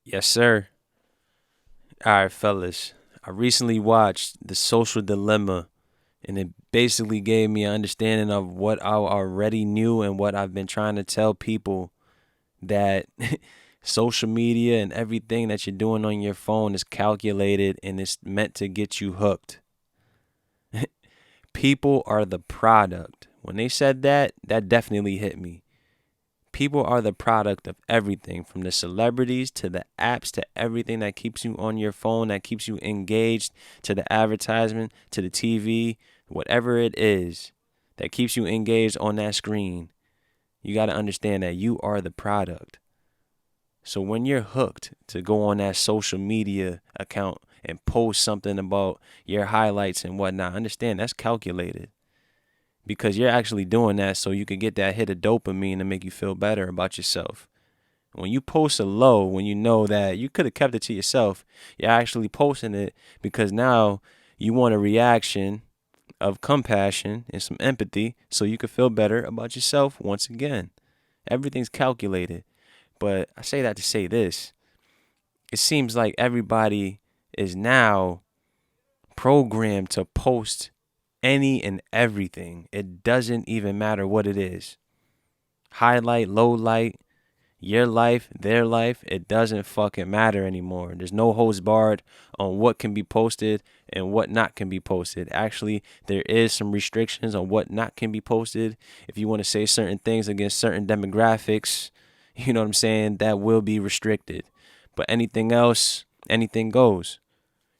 Yes, sir. All right, fellas. I recently watched The Social Dilemma, and it basically gave me an understanding of what I already knew and what I've been trying to tell people that social media and everything that you're doing on your phone is calculated and it's meant to get you hooked. People are the product. When they said that, that definitely hit me. People are the product of everything from the celebrities to the apps to everything that keeps you on your phone, that keeps you engaged, to the advertisement, to the TV, whatever it is that keeps you engaged on that screen. You got to understand that you are the product. So when you're hooked to go on that social media account and post something about your highlights and whatnot, understand that's calculated because you're actually doing that so you can get that hit of dopamine to make you feel better about yourself. When you post a low, when you know that you could have kept it to yourself, you're actually posting it because now you want a reaction of compassion and some empathy so you can feel better about yourself once again. Everything's calculated. But I say that to say this. It seems like everybody is now programmed to post any and everything. It doesn't even matter what it is. Highlight, low light, your life, their life, it doesn't fucking matter anymore. There's no holds barred on what can be posted and what not can be posted. Actually, there is some restrictions on what not can be posted. If you want to say certain things against certain demographics, you know what I'm saying, that will be restricted. But anything else, anything goes.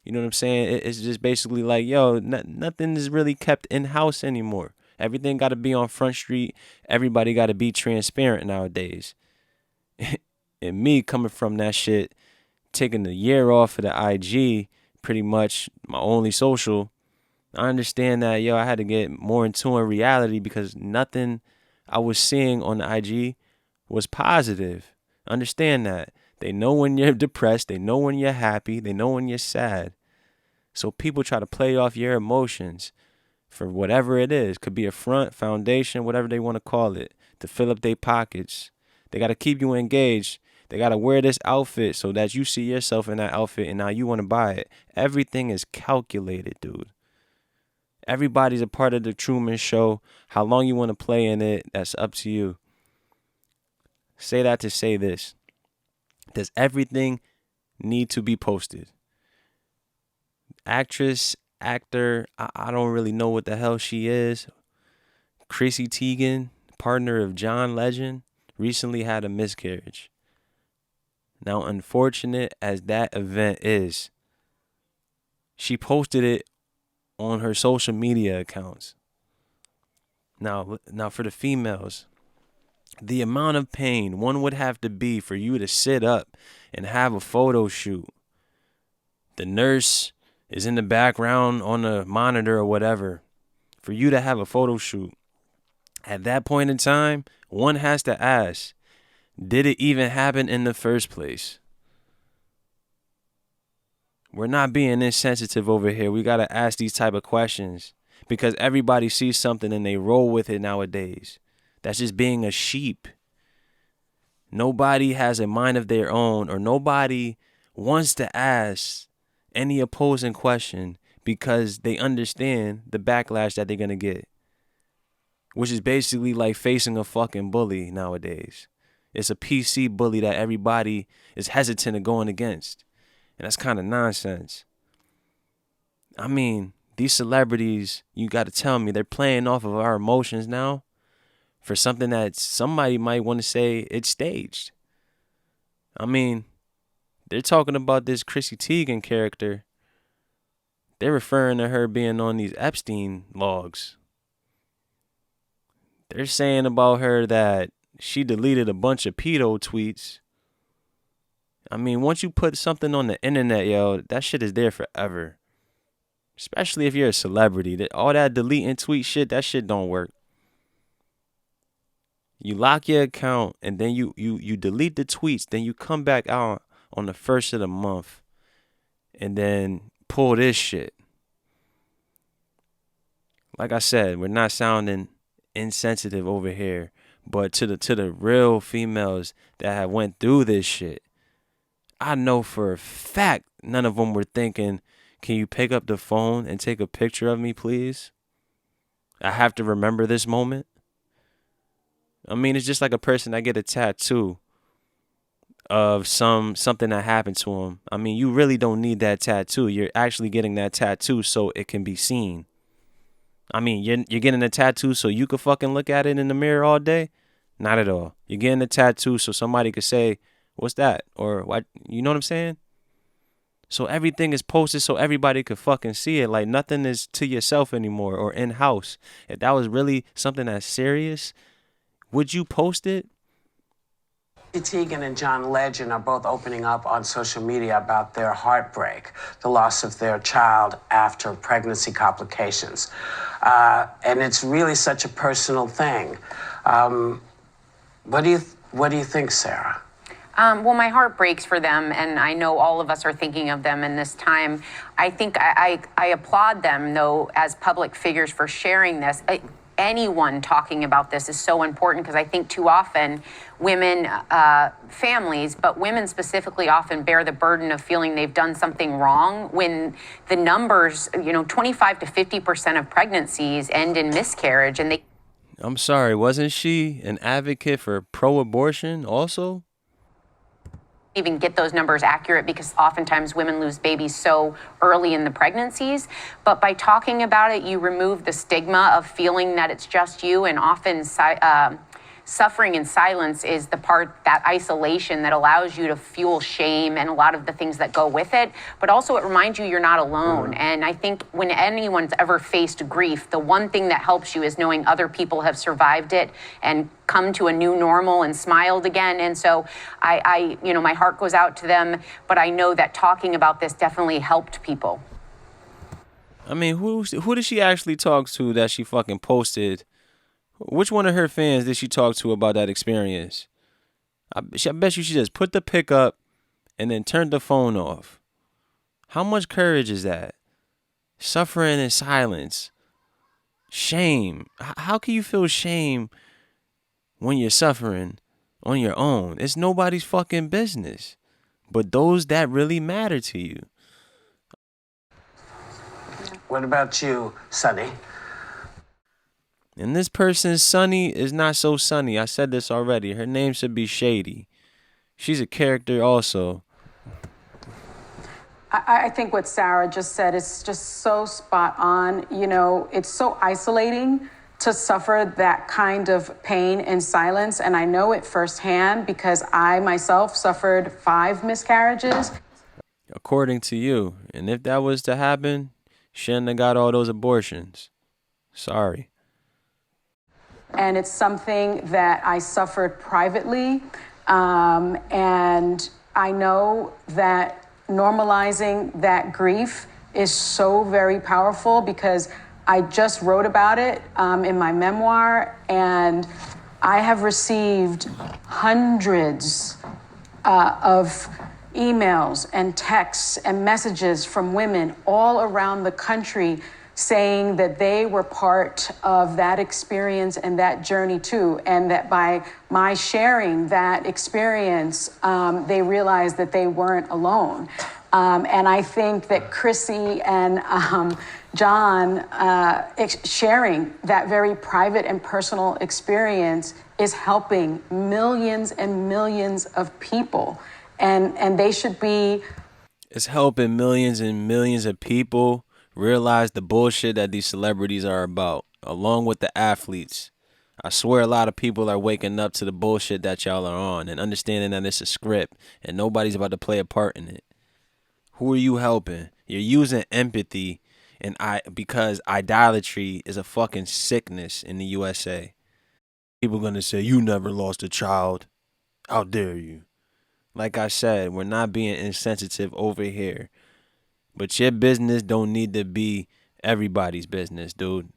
You know what I'm saying? It's just basically like, yo, nothing is really kept in house anymore. Everything got to be on Front Street. Everybody got to be transparent nowadays. And me coming from that shit, taking the year off of the IG, pretty much my only social, I understand that, yo, I had to get more in tune with reality because nothing I was seeing on the IG was positive. Understand that. They know when you're depressed, they know when you're happy, they know when you're sad. So people try to play off your emotions for whatever it is. Could be a front, foundation, whatever they want to call it, to fill up their pockets. They got to keep you engaged. They got to wear this outfit so that you see yourself in that outfit and now you want to buy it. Everything is calculated, dude. Everybody's a part of the Truman Show. How long you want to play in it, that's up to you. Say that to say this. Does everything need to be posted? Actress, actor, I don't really know what the hell she is. Chrissy Teigen, partner of John Legend, recently had a miscarriage. Now, unfortunate as that event is, she posted it on her social media accounts. Now for the females, the amount of pain one would have to be for you to sit up and have a photo shoot. The nurse is in the background on the monitor or whatever. For you to have a photo shoot. At that point in time, one has to ask, did it even happen in the first place? We're not being insensitive over here. We got to ask these type of questions because everybody sees something and they roll with it nowadays. That's just being a sheep. Nobody has a mind of their own or nobody wants to ask any opposing question because they understand the backlash that they're going to get, which is basically like facing a fucking bully nowadays. It's a PC bully that everybody is hesitant of going against. And that's kind of nonsense. I mean, these celebrities, you got to tell me, they're playing off of our emotions now for something that somebody might want to say it's staged. I mean, they're talking about this Chrissy Teigen character. They're referring to her being on these Epstein logs. They're saying about her that she deleted a bunch of pedo tweets. I mean, once you put something on the internet, yo, that shit is there forever. Especially if you're a celebrity. All that deleting tweet shit, that shit don't work. You lock your account and then you delete the tweets. Then you come back out on the first of the month and then pull this shit. Like I said, we're not sounding insensitive over here, but to the real females that have went through this shit, I know for a fact none of them were thinking, can you pick up the phone and take a picture of me, please? I have to remember this moment. I mean, it's just like a person that get a tattoo of something that happened to him. I mean, you really don't need that tattoo. You're actually getting that tattoo so it can be seen. I mean, you're getting a tattoo so you could fucking look at it in the mirror all day? Not at all. You're getting a tattoo so somebody could say, "What's that?" or "What?" You know what I'm saying? So everything is posted so everybody could fucking see it. Like nothing is to yourself anymore or in house. If that was really something that's serious, would you post it? Teigen and John Legend are both opening up on social media about their heartbreak, the loss of their child after pregnancy complications. And it's really such a personal thing. What do you think, Sarah? Well, my heart breaks for them, and I know all of us are thinking of them in this time. I think I applaud them, though, as public figures for sharing this. Anyone talking about this is so important because I think too often women, families, but women specifically often bear the burden of feeling they've done something wrong when the numbers, 25 to 50% of pregnancies end in miscarriage. And I'm sorry, wasn't she an advocate for pro-abortion also? Even get those numbers accurate because oftentimes women lose babies so early in the pregnancies. But by talking about it, you remove the stigma of feeling that it's just you, and often suffering in silence is the part, that isolation that allows you to fuel shame and a lot of the things that go with it. But also it reminds you you're not alone. And I think when anyone's ever faced grief, the one thing that helps you is knowing other people have survived it and come to a new normal and smiled again. And so I my heart goes out to them, but I know that talking about this definitely helped people. I mean, who did she actually talk to that she fucking posted? Which one of her fans did she talk to about that experience? I bet you she just put the pic up and then turned the phone off. How much courage is that? Suffering in silence. Shame. How can you feel shame when you're suffering on your own? It's nobody's fucking business. But those that really matter to you. What about you, Sonny? And this person, Sunny, is not so sunny. I said this already. Her name should be Shady. She's a character also. I think what Sarah just said is just so spot on. It's so isolating to suffer that kind of pain in silence. And I know it firsthand because I myself suffered 5 miscarriages. According to you. And if that was to happen, shouldn't have got all those abortions. Sorry. And it's something that I suffered privately. And I know that normalizing that grief is so very powerful because I just wrote about it in my memoir, and I have received hundreds of emails and texts and messages from women all around the country saying that they were part of that experience and that journey too, and that by my sharing that experience, they realized that they weren't alone. And I think that Chrissy and John sharing that very private and personal experience is helping millions and millions of people. And they should be... It's helping millions and millions of people realize the bullshit that these celebrities are about, along with the athletes. I swear a lot of people are waking up to the bullshit that y'all are on and understanding that it's a script and nobody's about to play a part in it. Who are you helping? You're using empathy because idolatry is a fucking sickness in the USA. People gonna say, you never lost a child. How dare you? Like I said, we're not being insensitive over here. But your business don't need to be everybody's business, dude.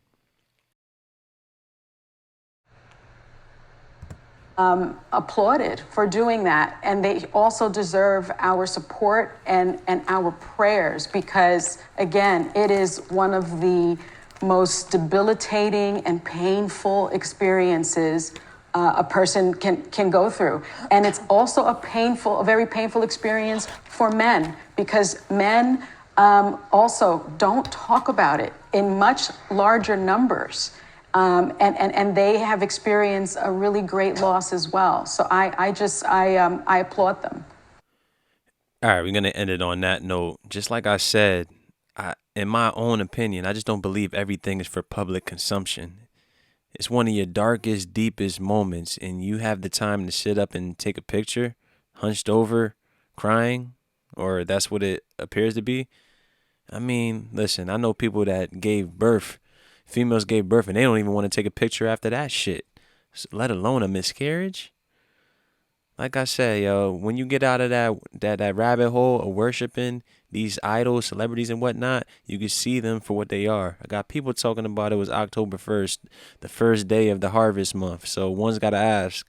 Applauded for doing that. And they also deserve our support and our prayers because, again, it is one of the most debilitating and painful experiences a person can go through. And it's also a very painful experience for men, because men also don't talk about it in much larger numbers. And they have experienced a really great loss as well. So I applaud them. All right, we're gonna end it on that note. Just like I said, in my own opinion, I just don't believe everything is for public consumption. It's one of your darkest, deepest moments, and you have the time to sit up and take a picture, hunched over, crying, or that's what it appears to be. I mean, listen, I know people that gave birth, females gave birth, and they don't even want to take a picture after that shit, let alone a miscarriage. Like I said, yo, when you get out of that rabbit hole of worshiping these idols, celebrities, and whatnot, you can see them for what they are. I got people talking about it was October 1st, the first day of the harvest month. So one's got to ask,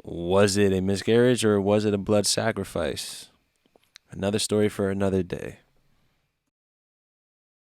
was it a miscarriage or was it a blood sacrifice? Another story for another day.